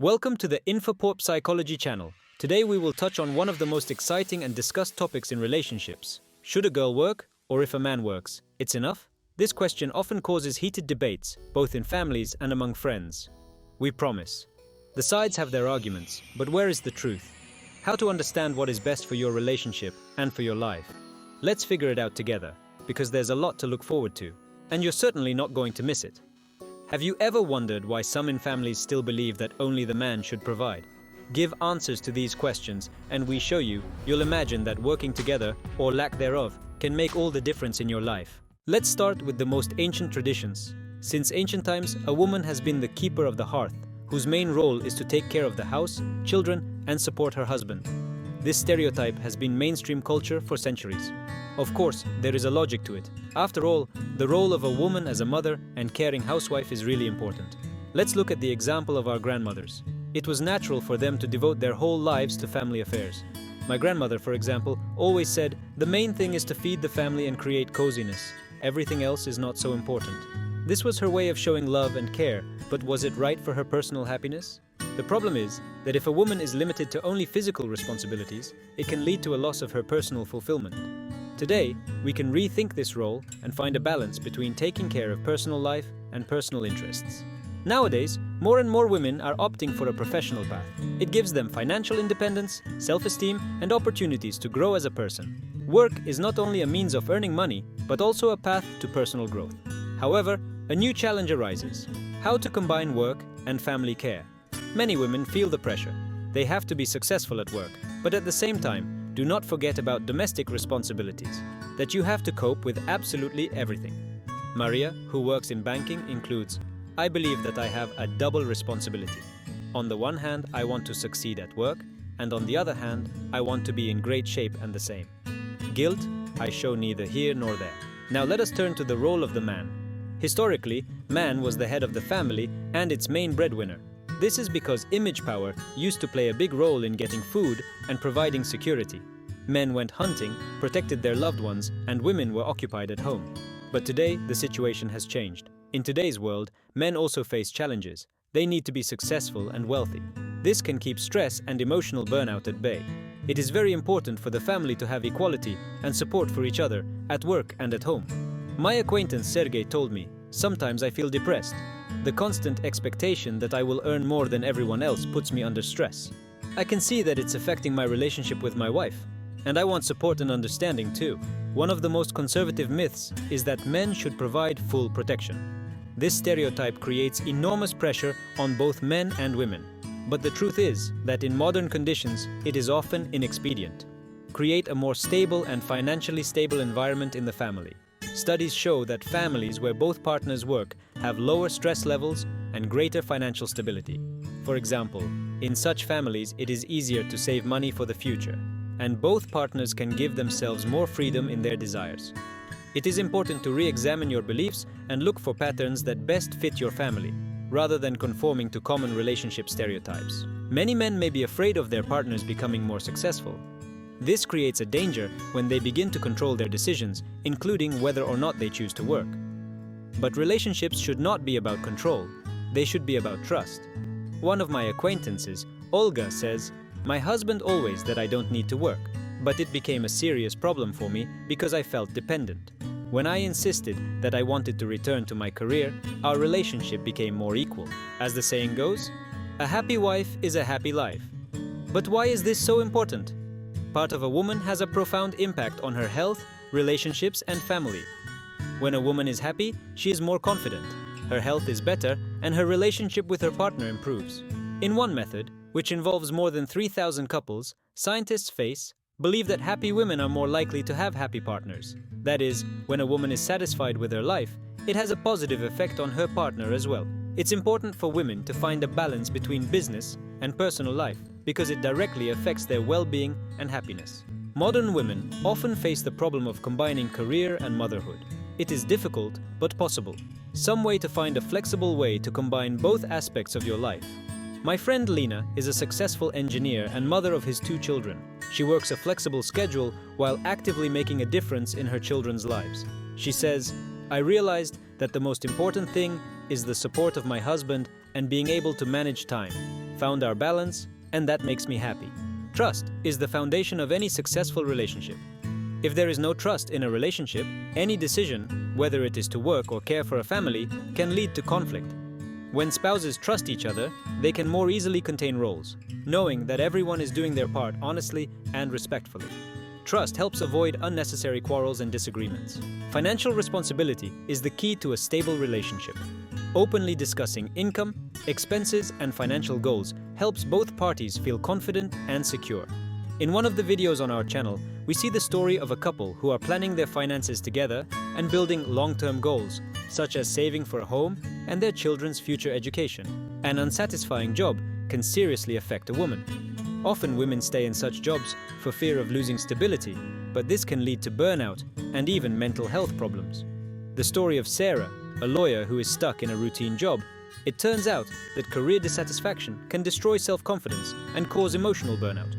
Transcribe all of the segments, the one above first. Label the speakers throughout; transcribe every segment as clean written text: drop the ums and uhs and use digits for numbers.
Speaker 1: Welcome to the INFAPORTPSYCHOLOGY channel. Today we will touch on one of the most exciting and discussed topics in relationships. Should a girl work, or if a man works, it's enough? This question often causes heated debates, both in families and among friends. We promise. The sides have their arguments, but where is the truth? How to understand what is best for your relationship and for your life? Let's figure it out together, because there's a lot to look forward to, and you're certainly not going to miss it. Have you ever wondered why some in families still believe that only the man should provide? Give answers to these questions, and we show you, you'll imagine that working together, or lack thereof, can make all the difference in your life. Let's start with the most ancient traditions. Since ancient times, a woman has been the keeper of the hearth, whose main role is to take care of the house, children, and support her husband. This stereotype has been mainstream culture for centuries. Of course, there is a logic to it. After all, the role of a woman as a mother and caring housewife is really important. Let's look at the example of our grandmothers. It was natural for them to devote their whole lives to family affairs. My grandmother, for example, always said, "The main thing is to feed the family and create coziness. Everything else is not so important." This was her way of showing love and care, but was it right for her personal happiness? The problem is that if a woman is limited to only physical responsibilities, it can lead to a loss of her personal fulfillment. Today, we can rethink this role and find a balance between taking care of personal life and personal interests. Nowadays, more and more women are opting for a professional path. It gives them financial independence, self-esteem, and opportunities to grow as a person. Work is not only a means of earning money, but also a path to personal growth. However, a new challenge arises: how to combine work and family care. Many women feel the pressure. They have to be successful at work, but at the same time, do not forget about domestic responsibilities, that you have to cope with absolutely everything. Maria, who works in banking, includes, "I believe that I have a double responsibility. On the one hand, I want to succeed at work, and on the other hand, I want to be in great shape and the same. Guilt, I show neither here nor there." Now let us turn to the role of the man. Historically, man was the head of the family and its main breadwinner. This is because image power used to play a big role in getting food and providing security. Men went hunting, protected their loved ones, and women were occupied at home. But today, the situation has changed. In today's world, men also face challenges. They need to be successful and wealthy. This can keep stress and emotional burnout at bay. It is very important for the family to have equality and support for each other, at work and at home. My acquaintance Sergey told me, "Sometimes I feel depressed. The constant expectation that I will earn more than everyone else puts me under stress. I can see that it's affecting my relationship with my wife. And I want support and understanding too." One of the most conservative myths is that men should provide full protection. This stereotype creates enormous pressure on both men and women. But the truth is that in modern conditions, it is often inexpedient. Create a more stable and financially stable environment in the family. Studies show that families where both partners work have lower stress levels and greater financial stability. For example, in such families, it is easier to save money for the future, and both partners can give themselves more freedom in their desires. It is important to re-examine your beliefs and look for patterns that best fit your family, rather than conforming to common relationship stereotypes. Many men may be afraid of their partners becoming more successful. This creates a danger when they begin to control their decisions, including whether or not they choose to work. But relationships should not be about control. They should be about trust. One of my acquaintances, Olga, says, "My husband always that I don't need to work, but it became a serious problem for me because I felt dependent. When I insisted that I wanted to return to my career, our relationship became more equal. As the saying goes, a happy wife is a happy life." But why is this so important? Part of a woman has a profound impact on her health, relationships, and family. When a woman is happy, she is more confident, her health is better, and her relationship with her partner improves. In one method, which involves more than 3,000 couples, scientists believe that happy women are more likely to have happy partners. That is, when a woman is satisfied with her life, it has a positive effect on her partner as well. It's important for women to find a balance between business and personal life, because it directly affects their well-being and happiness. Modern women often face the problem of combining career and motherhood. It is difficult, but possible. Some way to find a flexible way to combine both aspects of your life. My friend Lena is a successful engineer and mother of his 2 children. She works a flexible schedule while actively making a difference in her children's lives. She says, "I realized that the most important thing is the support of my husband and being able to manage time. found our balance, and that makes me happy. Trust is the foundation of any successful relationship. If there is no trust in a relationship, any decision, whether it is to work or care for a family, can lead to conflict. When spouses trust each other, they can more easily contain roles, knowing that everyone is doing their part honestly and respectfully. Trust helps avoid unnecessary quarrels and disagreements. Financial responsibility is the key to a stable relationship. Openly discussing income, expenses, and financial goals helps both parties feel confident and secure. In one of the videos on our channel, we see the story of a couple who are planning their finances together and building long-term goals, such as saving for a home and their children's future education. An unsatisfying job can seriously affect a woman. Often women stay in such jobs for fear of losing stability, but this can lead to burnout and even mental health problems. The story of Sarah, a lawyer who is stuck in a routine job, it turns out that career dissatisfaction can destroy self-confidence and cause emotional burnout.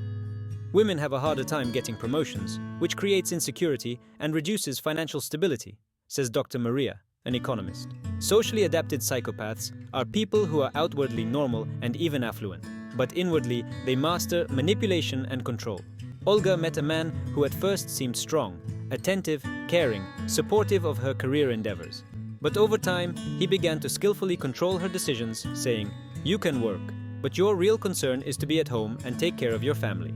Speaker 1: Women have a harder time getting promotions, which creates insecurity and reduces financial stability, says Dr. Maria, an economist. Socially adapted psychopaths are people who are outwardly normal and even affluent, but inwardly they master manipulation and control. Olga met a man who at first seemed strong, attentive, caring, supportive of her career endeavors. But over time, he began to skillfully control her decisions, saying, "You can work, but your real concern is to be at home and take care of your family."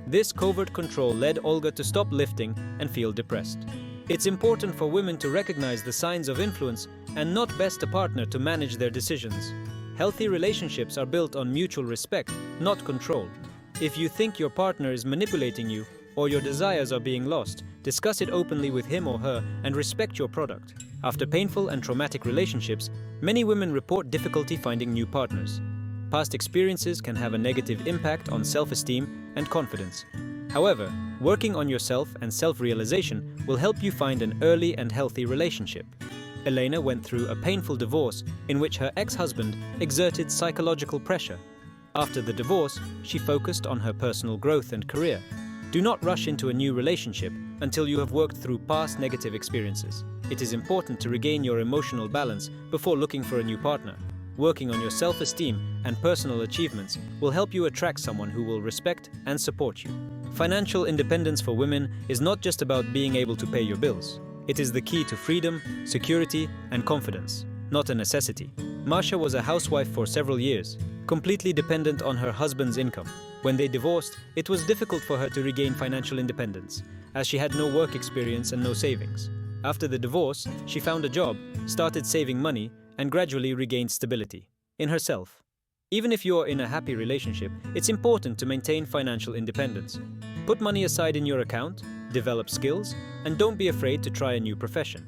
Speaker 1: This covert control led Olga to stop lifting and feel depressed. It's important for women to recognize the signs of influence and not best a partner to manage their decisions. Healthy relationships are built on mutual respect, not control. If you think your partner is manipulating you or your desires are being lost, discuss it openly with him or her and respect your product. After painful and traumatic relationships, many women report difficulty finding new partners. Past experiences can have a negative impact on self-esteem and confidence. However, working on yourself and self-realization will help you find an early and healthy relationship. Elena went through a painful divorce in which her ex-husband exerted psychological pressure. After the divorce, she focused on her personal growth and career. Do not rush into a new relationship until you have worked through past negative experiences. It is important to regain your emotional balance before looking for a new partner. Working on your self-esteem and personal achievements will help you attract someone who will respect and support you. Financial independence for women is not just about being able to pay your bills. It is the key to freedom, security, and confidence, not a necessity. Masha was a housewife for several years, completely dependent on her husband's income. When they divorced, it was difficult for her to regain financial independence, as she had no work experience and no savings. After the divorce, she found a job, started saving money, and gradually regained stability in herself. Even if you're in a happy relationship, it's important to maintain financial independence. Put money aside in your account, develop skills, and don't be afraid to try a new profession.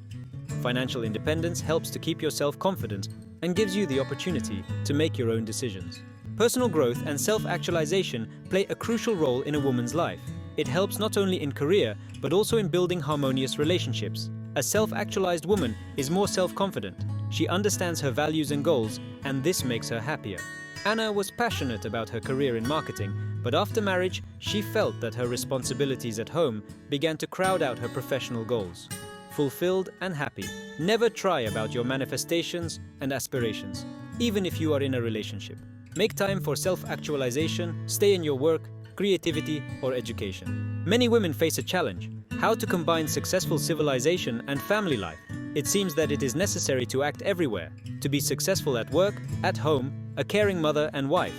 Speaker 1: Financial independence helps to keep yourself confident and gives you the opportunity to make your own decisions. Personal growth and self-actualization play a crucial role in a woman's life. It helps not only in career, but also in building harmonious relationships. A self-actualized woman is more self-confident. She understands her values and goals, and this makes her happier. Anna was passionate about her career in marketing, but after marriage, she felt that her responsibilities at home began to crowd out her professional goals. Fulfilled and happy, never try about your manifestations and aspirations, even if you are in a relationship. Make time for self-actualization, stay in your work, creativity, or education. Many women face a challenge: how to combine successful civilization and family life. It seems that it is necessary to act everywhere, to be successful at work, at home, a caring mother and wife.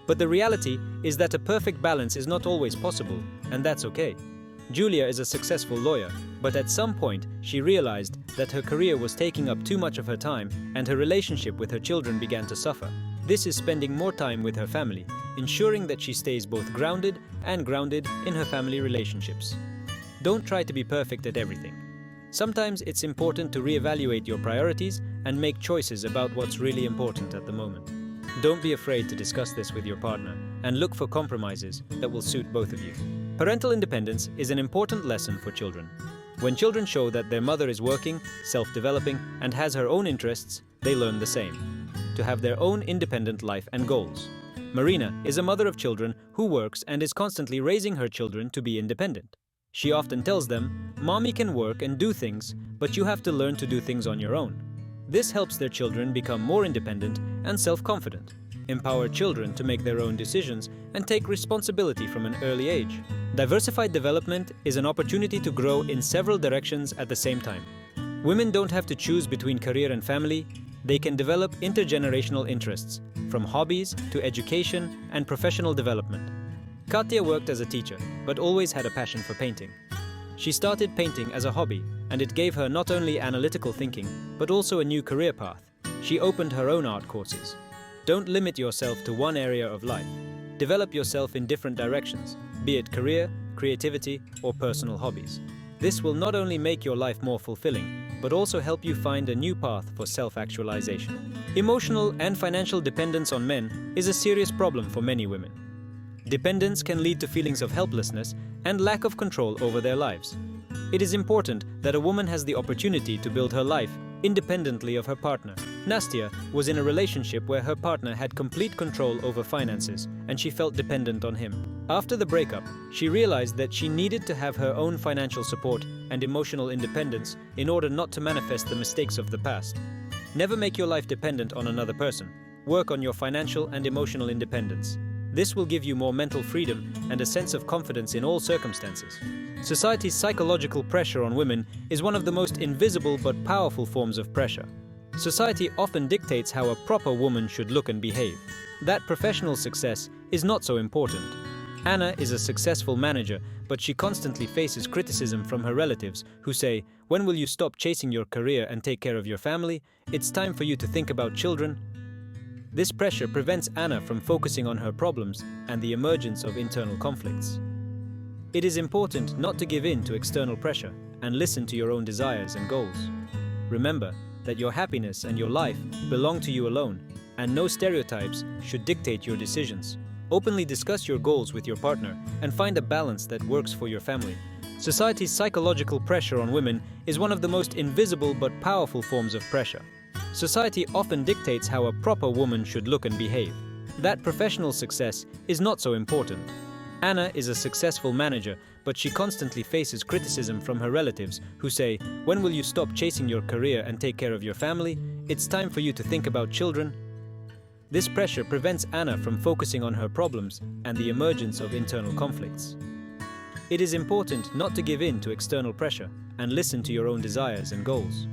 Speaker 1: But the reality is that a perfect balance is not always possible, and that's okay. Julia is a successful lawyer, but at some point she realized that her career was taking up too much of her time and her relationship with her children began to suffer. This is spending more time with her family, ensuring that she stays both grounded in her family relationships. Don't try to be perfect at everything. Sometimes it's important to reevaluate your priorities and make choices about what's really important at the moment. Don't be afraid to discuss this with your partner and look for compromises that will suit both of you. Parental independence is an important lesson for children. When children show that their mother is working, self-developing, and has her own interests, they learn the same, to have their own independent life and goals. Marina is a mother of children who works and is constantly raising her children to be independent. She often tells them, "Mommy can work and do things, but you have to learn to do things on your own." This helps their children become more independent and self-confident. empower children to make their own decisions, and take responsibility from an early age. Diversified development is an opportunity to grow in several directions at the same time. Women don't have to choose between career and family. They can develop intergenerational interests, from hobbies to education and professional development. Katya worked as a teacher, but always had a passion for painting. She started painting as a hobby, and it gave her not only analytical thinking, but also a new career path. She opened her own art courses. Don't limit yourself to one area of life. Develop yourself in different directions, be it career, creativity, or personal hobbies. This will not only make your life more fulfilling, but also help you find a new path for self-actualization. Emotional and financial dependence on men is a serious problem for many women. Dependence can lead to feelings of helplessness and lack of control over their lives. It is important that a woman has the opportunity to build her life independently of her partner. Nastya was in a relationship where her partner had complete control over finances, and she felt dependent on him. After the breakup, she realized that she needed to have her own financial support and emotional independence in order not to manifest the mistakes of the past. Never make your life dependent on another person. Work on your financial and emotional independence. This will give you more mental freedom and a sense of confidence in all circumstances. Society's psychological pressure on women is one of the most invisible but powerful forms of pressure. Society often dictates how a proper woman should look and behave. That professional success is not so important. Anna is a successful manager, but she constantly faces criticism from her relatives who say, "When will you stop chasing your career and take care of your family? It's time for you to think about children." This pressure prevents Anna from focusing on her problems and the emergence of internal conflicts. It is important not to give in to external pressure and listen to your own desires and goals. Remember that your happiness and your life belong to you alone, and no stereotypes should dictate your decisions. Openly discuss your goals with your partner and find a balance that works for your family. Society's psychological pressure on women is one of the most invisible but powerful forms of pressure. Society often dictates how a proper woman should look and behave. That professional success is not so important. Anna is a successful manager, but she constantly faces criticism from her relatives who say, "When will you stop chasing your career and take care of your family? It's time for you to think about children." This pressure prevents Anna from focusing on her problems and the emergence of internal conflicts. It is important not to give in to external pressure and listen to your own desires and goals.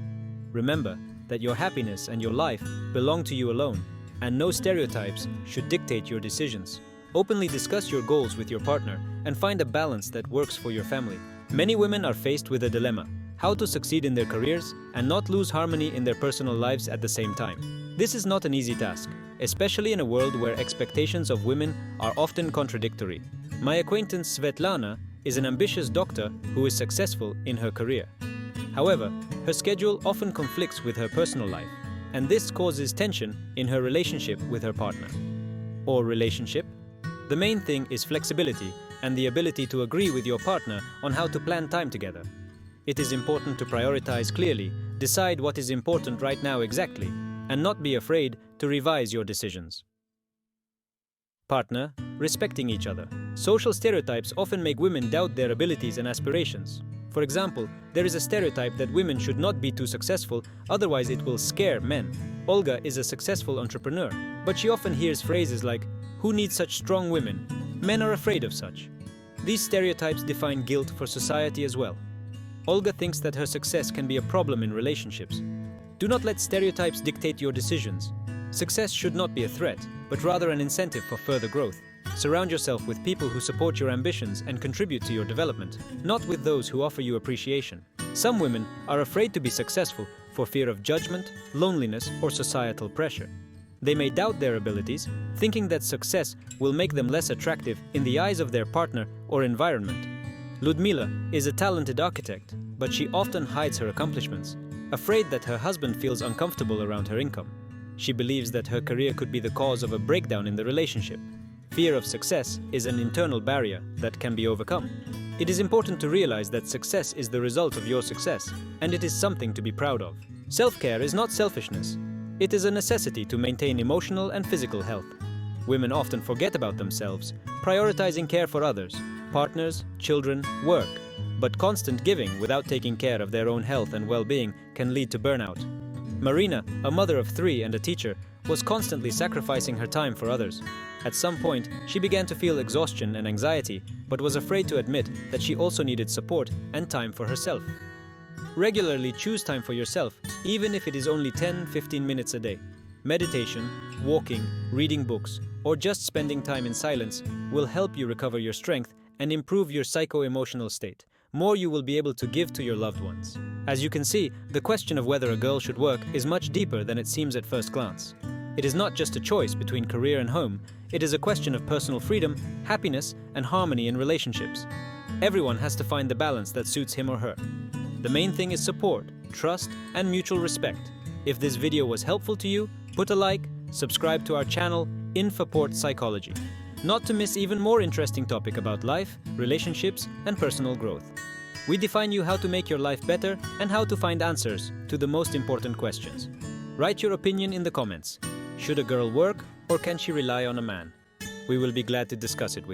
Speaker 1: Remember that your happiness and your life belong to you alone, and no stereotypes should dictate your decisions. Openly discuss your goals with your partner and find a balance that works for your family. Many women are faced with a dilemma: how to succeed in their careers and not lose harmony in their personal lives at the same time. This is not an easy task, especially in a world where expectations of women are often contradictory. My acquaintance Svetlana is an ambitious doctor who is successful in her career. However, her schedule often conflicts with her personal life, and this causes tension in her relationship with her partner. Or relationship? The main thing is flexibility and the ability to agree with your partner on how to plan time together. It is important to prioritize clearly, decide what is important right now exactly, and not be afraid to revise your decisions. Partner, respecting each other. Social stereotypes often make women doubt their abilities and aspirations. For example, there is a stereotype that women should not be too successful, otherwise it will scare men. Olga is a successful entrepreneur, but she often hears phrases like, "Who needs such strong women? Men are afraid of such." These stereotypes define guilt for society as well. Olga thinks that her success can be a problem in relationships. Do not let stereotypes dictate your decisions. Success should not be a threat, but rather an incentive for further growth. Surround yourself with people who support your ambitions and contribute to your development, not with those who offer you appreciation. Some women are afraid to be successful for fear of judgment, loneliness, or societal pressure. They may doubt their abilities, thinking that success will make them less attractive in the eyes of their partner or environment. Ludmila is a talented architect, but she often hides her accomplishments, afraid that her husband feels uncomfortable around her income. She believes that her career could be the cause of a breakdown in the relationship. Fear of success is an internal barrier that can be overcome. It is important to realize that success is the result of your success, and it is something to be proud of. Self-care is not selfishness. It is a necessity to maintain emotional and physical health. Women often forget about themselves, prioritizing care for others, partners, children, work. But constant giving without taking care of their own health and well-being can lead to burnout. Marina, a mother of 3 and a teacher, was constantly sacrificing her time for others. At some point, she began to feel exhaustion and anxiety, but was afraid to admit that she also needed support and time for herself. Regularly choose time for yourself, even if it is only 10-15 minutes a day. Meditation, walking, reading books, or just spending time in silence will help you recover your strength and improve your psycho-emotional state. More you will be able to give to your loved ones. As you can see, the question of whether a girl should work is much deeper than it seems at first glance. It is not just a choice between career and home, it is a question of personal freedom, happiness, and harmony in relationships. Everyone has to find the balance that suits him or her. The main thing is support, trust, and mutual respect. If this video was helpful to you, put a like, subscribe to our channel, INFAPORTPSYCHOLOGY, not to miss even more interesting topic about life, relationships, and personal growth. We define you how to make your life better and how to find answers to the most important questions. Write your opinion in the comments. Should a girl work or can she rely on a man? We will be glad to discuss it with you.